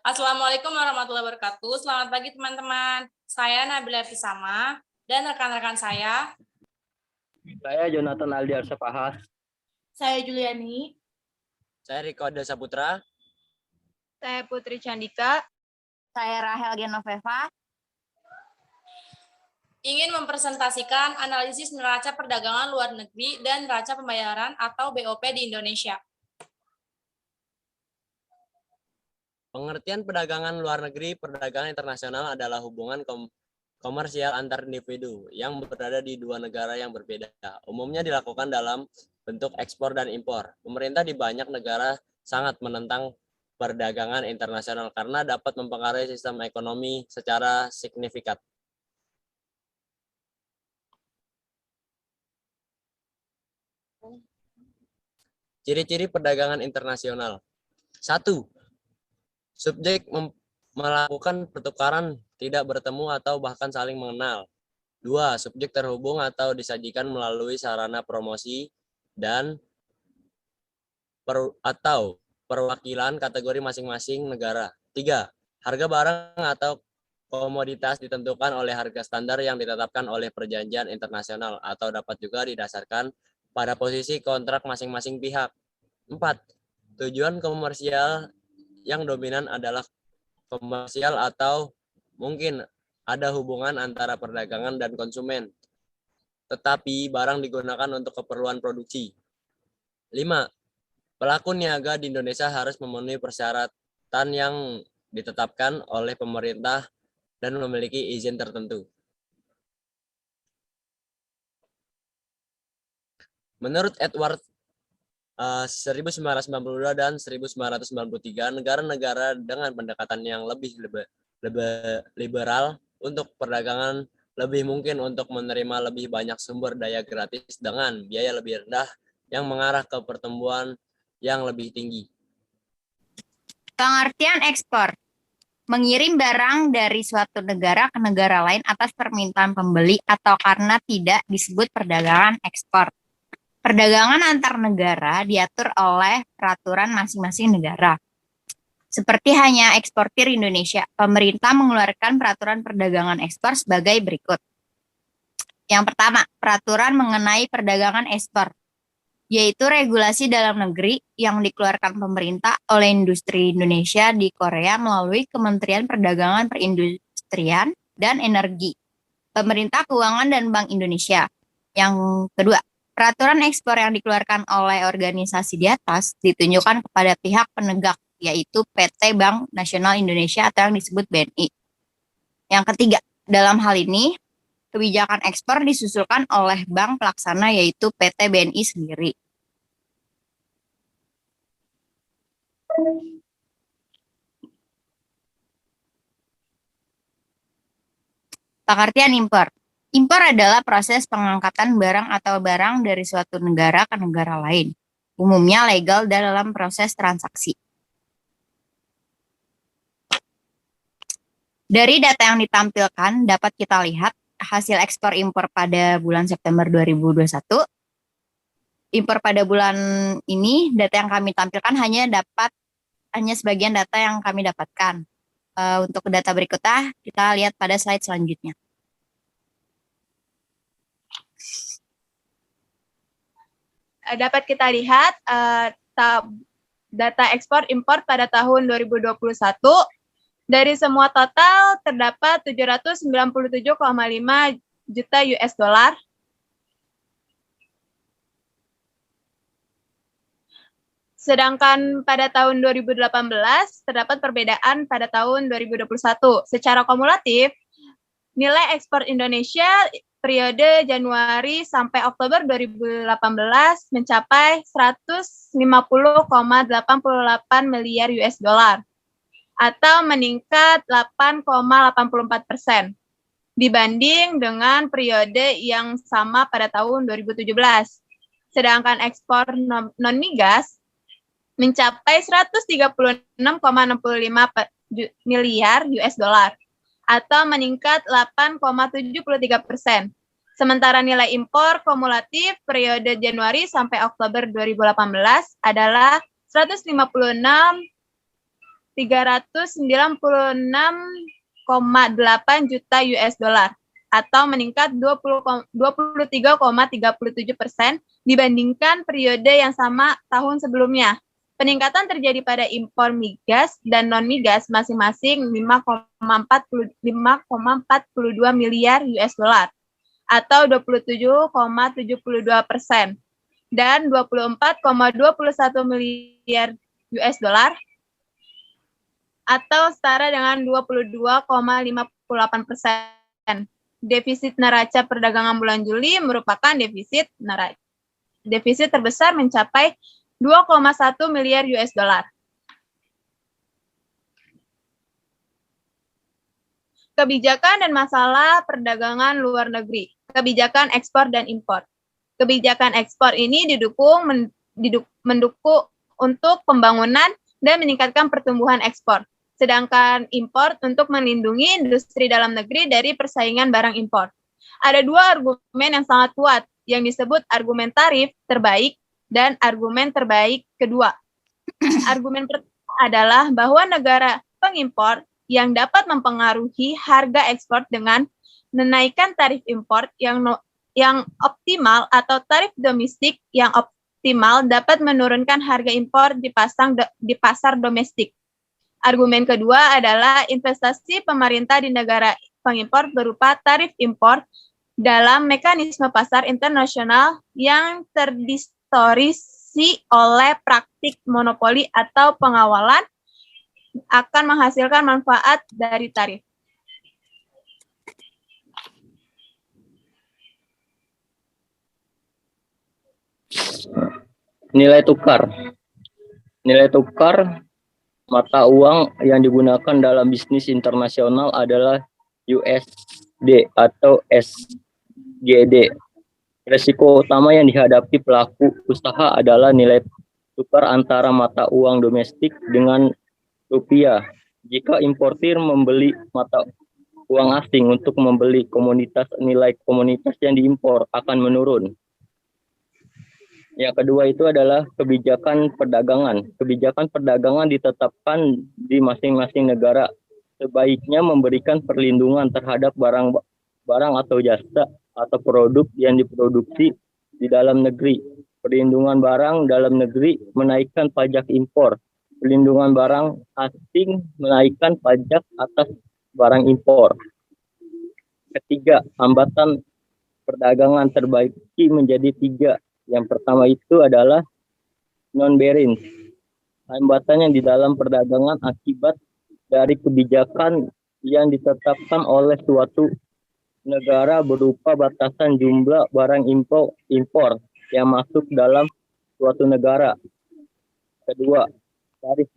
Assalamualaikum warahmatullahi wabarakatuh. Selamat pagi teman-teman. Saya Nabila Pisama dan rekan-rekan saya. Saya Jonathan Aldiar Sepahas. Saya Juliani. Saya Riko Desa Putra. Saya Putri Candika. Saya Rahel Genoveva. Ingin mempresentasikan analisis neraca perdagangan luar negeri dan neraca pembayaran atau BOP di Indonesia. Pengertian perdagangan luar negeri, perdagangan internasional adalah hubungan komersial antar individu yang berada di dua negara yang berbeda. Umumnya dilakukan dalam bentuk ekspor dan impor. Pemerintah di banyak negara sangat menentang perdagangan internasional karena dapat mempengaruhi sistem ekonomi secara signifikan. Ciri-ciri perdagangan internasional. 1. Subjek melakukan pertukaran tidak bertemu atau bahkan saling mengenal. 2. Subjek terhubung atau disajikan melalui sarana promosi dan atau perwakilan kategori masing-masing negara. 3. Harga barang atau komoditas ditentukan oleh harga standar yang ditetapkan oleh perjanjian internasional atau dapat juga didasarkan pada posisi kontrak masing-masing pihak. 4. Tujuan komersial yang dominan adalah komersial atau mungkin ada hubungan antara perdagangan dan konsumen, tetapi barang digunakan untuk keperluan produksi. 5. Pelaku niaga di Indonesia harus memenuhi persyaratan yang ditetapkan oleh pemerintah dan memiliki izin tertentu. Menurut Edward 1992 dan 1993, negara-negara dengan pendekatan yang lebih liberal untuk perdagangan lebih mungkin untuk menerima lebih banyak sumber daya gratis dengan biaya lebih rendah yang mengarah ke pertumbuhan yang lebih tinggi. Pengertian ekspor. Mengirim barang dari suatu negara ke negara lain atas permintaan pembeli atau karena tidak disebut perdagangan ekspor. Perdagangan antar negara diatur oleh peraturan masing-masing negara. Seperti hanya eksportir Indonesia, pemerintah mengeluarkan peraturan perdagangan ekspor sebagai berikut. Yang pertama, peraturan mengenai perdagangan ekspor, yaitu regulasi dalam negeri yang dikeluarkan pemerintah oleh industri Indonesia di Korea melalui Kementerian Perdagangan Perindustrian dan Energi, Pemerintah Keuangan dan Bank Indonesia. Yang kedua, peraturan ekspor yang dikeluarkan oleh organisasi di atas ditunjukkan kepada pihak penegak, yaitu PT Bank Nasional Indonesia atau yang disebut BNI. Yang ketiga, dalam hal ini, kebijakan ekspor disusulkan oleh bank pelaksana, yaitu PT BNI sendiri. Pengertian impor. Impor adalah proses pengangkatan barang atau barang dari suatu negara ke negara lain. Umumnya legal dalam proses transaksi. Dari data yang ditampilkan dapat kita lihat hasil ekspor impor pada bulan September 2021. Impor pada bulan ini, data yang kami tampilkan hanya sebagian data yang kami dapatkan. Untuk data berikutnya, kita lihat pada slide selanjutnya. Dapat kita lihat data ekspor impor pada tahun 2021. Dari semua total terdapat 797,5 juta US dollar. Sedangkan pada tahun 2018 terdapat perbedaan pada tahun 2021. Secara kumulatif, nilai ekspor Indonesia periode Januari sampai Oktober 2018 mencapai 150,88 miliar US dollar atau meningkat 8,84% dibanding dengan periode yang sama pada tahun 2017. Sedangkan ekspor non-migas mencapai 136,65 miliar US dollar atau meningkat 8,73%. Sementara nilai impor kumulatif periode Januari sampai Oktober 2018 adalah 156,88 396,8 juta US dollar atau meningkat 23,37% dibandingkan periode yang sama tahun sebelumnya. Peningkatan terjadi pada impor migas dan non-migas masing-masing 5,42 miliar US dollar atau 27,72% dan 24,21 miliar US dollar atau setara dengan 22,58%. Defisit neraca perdagangan bulan Juli merupakan defisit terbesar mencapai 2,1 miliar US dollar. Kebijakan dan masalah perdagangan luar negeri. Kebijakan ekspor dan impor. Kebijakan ekspor ini mendukung untuk pembangunan dan meningkatkan pertumbuhan ekspor. Sedangkan impor untuk melindungi industri dalam negeri dari persaingan barang impor. Ada dua argumen yang sangat kuat yang disebut argumen tarif terbaik dan argumen terbaik kedua. Argumen pertama adalah bahwa negara pengimpor yang dapat mempengaruhi harga ekspor dengan menaikkan tarif impor yang optimal atau tarif domestik yang optimal dapat menurunkan harga impor di pasar domestik. Argumen kedua adalah investasi pemerintah di negara pengimpor berupa tarif impor dalam mekanisme pasar internasional yang terdistorsi oleh praktik monopoli atau pengawalan akan menghasilkan manfaat dari tarif. Nilai tukar. Nilai tukar mata uang yang digunakan dalam bisnis internasional adalah USD atau SGD. Risiko utama yang dihadapi pelaku usaha adalah nilai tukar antara mata uang domestik dengan rupiah. Jika importir membeli mata uang asing untuk membeli komoditas, nilai komoditas yang diimpor akan menurun. Yang kedua itu adalah kebijakan perdagangan. Kebijakan perdagangan ditetapkan di masing-masing negara. Sebaiknya memberikan perlindungan terhadap barang atau jasa atau produk yang diproduksi di dalam negeri. Perlindungan barang dalam negeri menaikkan pajak impor. Perlindungan barang asing menaikkan pajak atas barang impor. Ketiga, hambatan perdagangan terbagi menjadi 3. Yang pertama itu adalah non-bearing. Hambatan yang di dalam perdagangan akibat dari kebijakan yang ditetapkan oleh suatu negara berupa batasan jumlah barang impor yang masuk dalam suatu negara. Kedua, tarif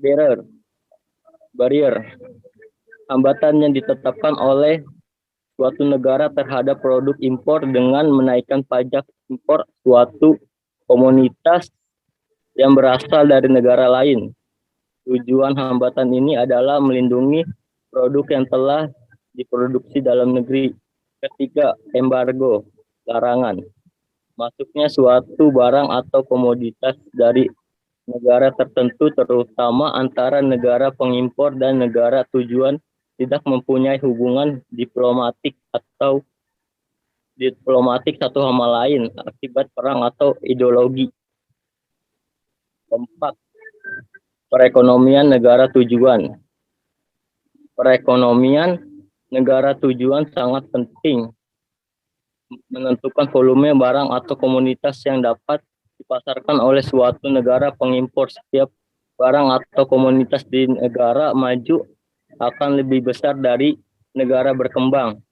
barrier. Hambatan yang ditetapkan oleh suatu negara terhadap produk impor dengan menaikkan pajak impor suatu komunitas yang berasal dari negara lain. Tujuan hambatan ini adalah melindungi produk yang telah diproduksi dalam negeri. Ketiga, embargo, larangan. Masuknya suatu barang atau komoditas dari negara tertentu terutama antara negara pengimpor dan negara tujuan tidak mempunyai hubungan diplomatik satu sama lain akibat perang atau ideologi. Keempat, perekonomian negara tujuan. Perekonomian negara tujuan sangat penting menentukan volume barang atau komoditas yang dapat dipasarkan oleh suatu negara pengimpor. Setiap barang atau komoditas di negara maju akan lebih besar dari negara berkembang.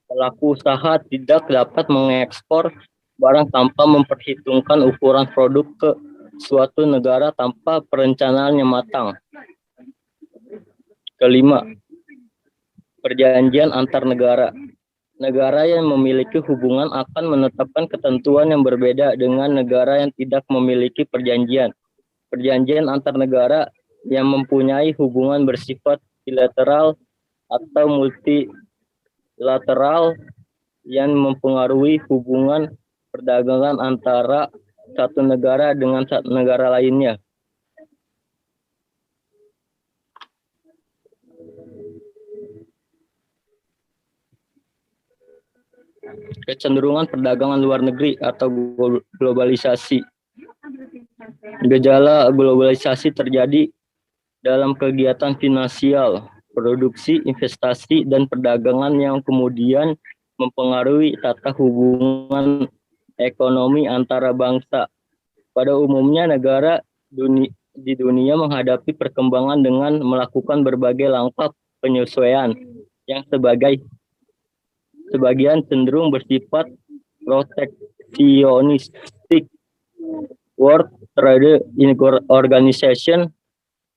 Pelaku usaha tidak dapat mengekspor barang tanpa memperhitungkan ukuran produk ke suatu negara tanpa perencanaan yang matang. Kelima, perjanjian antar negara. Negara yang memiliki hubungan akan menetapkan ketentuan yang berbeda dengan negara yang tidak memiliki perjanjian. Perjanjian antar negara yang mempunyai hubungan bersifat bilateral atau multilateral yang mempengaruhi hubungan perdagangan antara satu negara dengan satu negara lainnya. Kecenderungan perdagangan luar negeri atau globalisasi. Gejala globalisasi terjadi dalam kegiatan finansial, produksi, investasi, dan perdagangan yang kemudian mempengaruhi tata hubungan ekonomi antara bangsa. Pada umumnya negara di dunia menghadapi perkembangan dengan melakukan berbagai langkah penyesuaian yang sebagian cenderung bersifat proteksionistik. World Trade Organization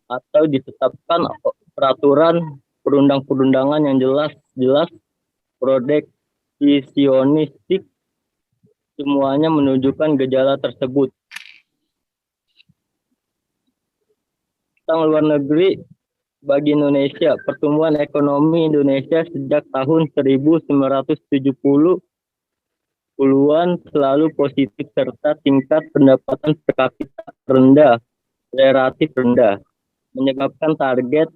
atau ditetapkan peraturan perundang-perundangan yang jelas proteksionistik, semuanya menunjukkan gejala tersebut. Tentang luar negeri bagi Indonesia, pertumbuhan ekonomi Indonesia sejak tahun 1970-an selalu positif serta tingkat pendapatan per kapita relatif rendah, menyebabkan target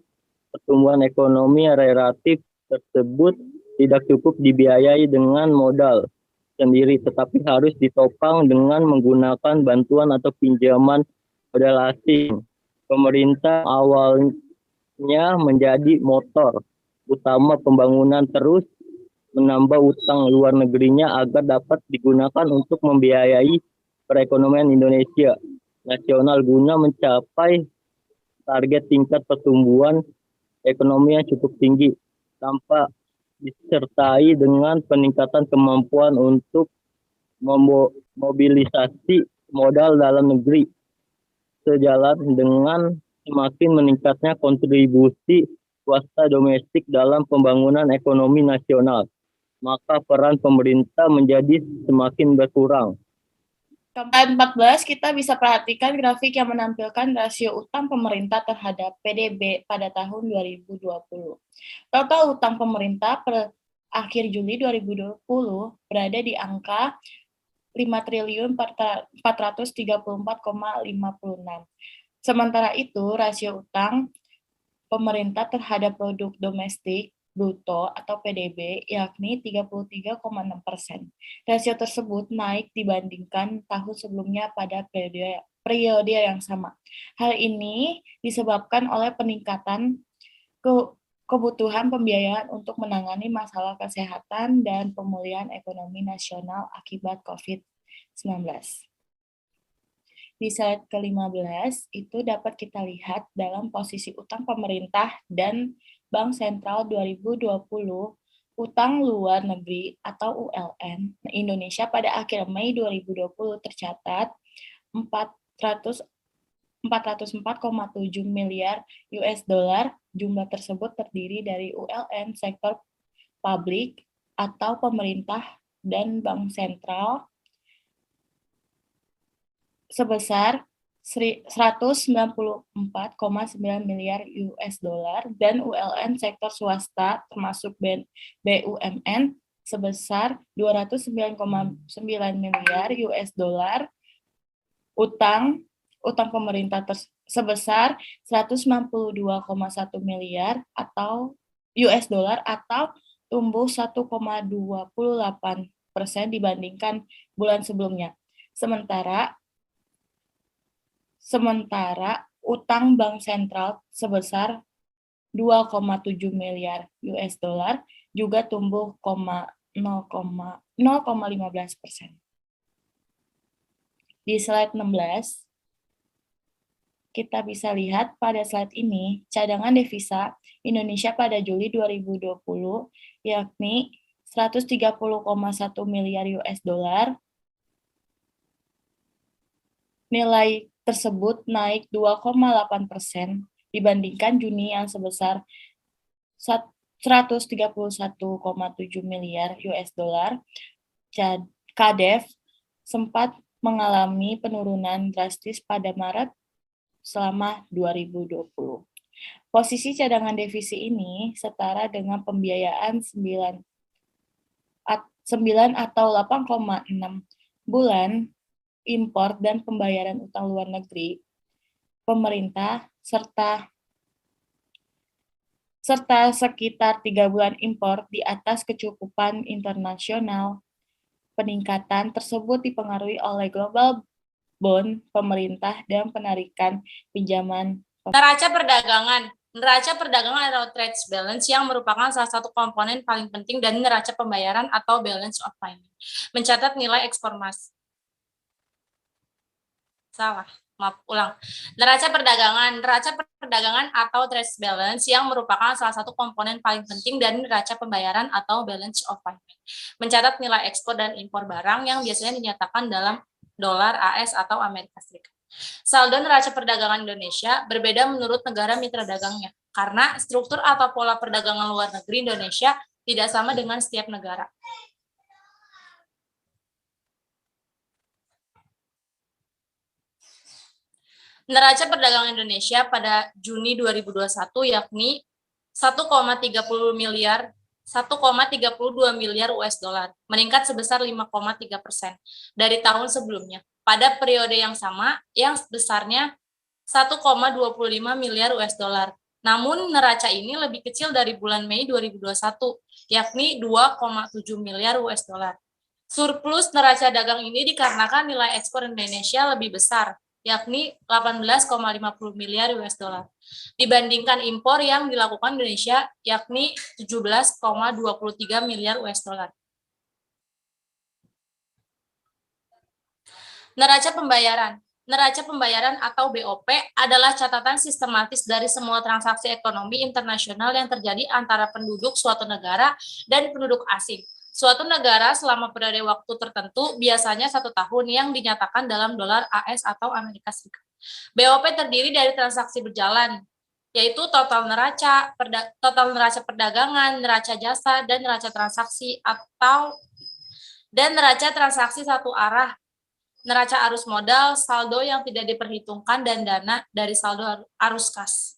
pertumbuhan ekonomi relatif tersebut tidak cukup dibiayai dengan modal sendiri, tetapi harus ditopang dengan menggunakan bantuan atau pinjaman modal asing. Pemerintah awalnya menjadi motor utama pembangunan, terus menambah utang luar negerinya agar dapat digunakan untuk membiayai perekonomian Indonesia nasional guna mencapai target tingkat pertumbuhan ekonomi yang cukup tinggi tanpa disertai dengan peningkatan kemampuan untuk memobilisasi modal dalam negeri. Sejalan dengan semakin meningkatnya kontribusi swasta domestik dalam pembangunan ekonomi nasional, maka peran pemerintah menjadi semakin berkurang. Keempat 14, kita bisa perhatikan grafik yang menampilkan rasio utang pemerintah terhadap PDB pada tahun 2020. Total utang pemerintah per akhir Juli 2020 berada di angka 5.434,56. Sementara itu, rasio utang pemerintah terhadap produk domestik bruto atau PDB yakni 33,6%. Rasio tersebut naik dibandingkan tahun sebelumnya pada periode yang sama. Hal ini disebabkan oleh peningkatan kebutuhan pembiayaan untuk menangani masalah kesehatan dan pemulihan ekonomi nasional akibat COVID-19. Di slide ke-15 itu dapat kita lihat dalam posisi utang pemerintah dan Bank Sentral 2020, utang luar negeri atau ULN Indonesia pada akhir Mei 2020 tercatat 404,7 miliar US dollar. Jumlah tersebut terdiri dari ULN sektor publik atau pemerintah dan bank sentral sebesar 194,9 miliar US dollar dan ULN sektor swasta termasuk BUMN sebesar 209,9 miliar US dollar. Utang pemerintah sebesar 192,1 miliar atau US dollar atau tumbuh 1,28% dibandingkan bulan sebelumnya. Sementara utang bank sentral sebesar 2,7 miliar US dollar juga tumbuh 0,15%. Di slide 16 kita bisa lihat pada slide ini, cadangan devisa Indonesia pada Juli 2020 yakni 130,1 miliar US dollar. Nilai tersebut naik 2,8% dibandingkan Juni yang sebesar 131,7 miliar US dollar. KADEV sempat mengalami penurunan drastis pada Maret selama 2020. Posisi cadangan devisa ini setara dengan pembiayaan 9 atau 8,6 bulan impor dan pembayaran utang luar negeri pemerintah serta serta sekitar 3 bulan impor di atas kecukupan internasional. Peningkatan tersebut dipengaruhi oleh global bond pemerintah dan penarikan pinjaman. Neraca perdagangan. Neraca perdagangan atau trade balance yang merupakan salah satu komponen paling penting dari neraca pembayaran atau balance of payment. Mencatat nilai ekspor emas. Neraca perdagangan atau trade balance yang merupakan salah satu komponen paling penting dari neraca pembayaran atau balance of payment. Mencatat nilai ekspor dan impor barang yang biasanya dinyatakan dalam dolar AS atau Amerika Serikat. Saldo neraca perdagangan Indonesia berbeda menurut negara mitra dagangnya, karena struktur atau pola perdagangan luar negeri Indonesia tidak sama dengan setiap negara. Neraca perdagangan Indonesia pada Juni 2021 yakni 1,32 miliar US dollar, meningkat sebesar 5,3% dari tahun sebelumnya. Pada periode yang sama, yang besarnya 1,25 miliar US dollar. Namun neraca ini lebih kecil dari bulan Mei 2021, yakni 2,7 miliar US dollar. Surplus neraca dagang ini dikarenakan nilai ekspor Indonesia lebih besar, yakni 18,50 miliar US dollar, dibandingkan impor yang dilakukan Indonesia, yakni 17,23 miliar US dollar. Neraca pembayaran. Neraca pembayaran atau BOP adalah catatan sistematis dari semua transaksi ekonomi internasional yang terjadi antara penduduk suatu negara dan penduduk asing. Suatu negara selama periode waktu tertentu, biasanya 1 tahun, yang dinyatakan dalam dolar AS atau Amerika Serikat. BOP terdiri dari transaksi berjalan, yaitu total neraca perdagangan, neraca jasa, dan neraca transaksi neraca transaksi satu arah, neraca arus modal, saldo yang tidak diperhitungkan, dan dana dari saldo arus kas.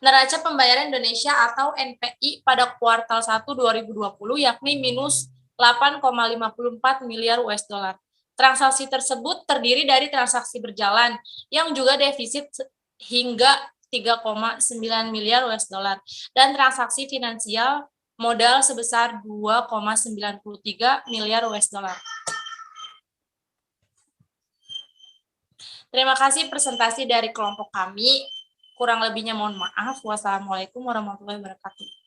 Neraca pembayaran Indonesia atau NPI pada kuartal 1 2020 yakni minus 8,54 miliar US dollar. Transaksi tersebut terdiri dari transaksi berjalan yang juga defisit hingga 3,9 miliar US dollar dan transaksi finansial modal sebesar 2,93 miliar US dollar. Terima kasih presentasi dari kelompok kami. Kurang lebihnya mohon maaf. Wassalamualaikum warahmatullahi wabarakatuh.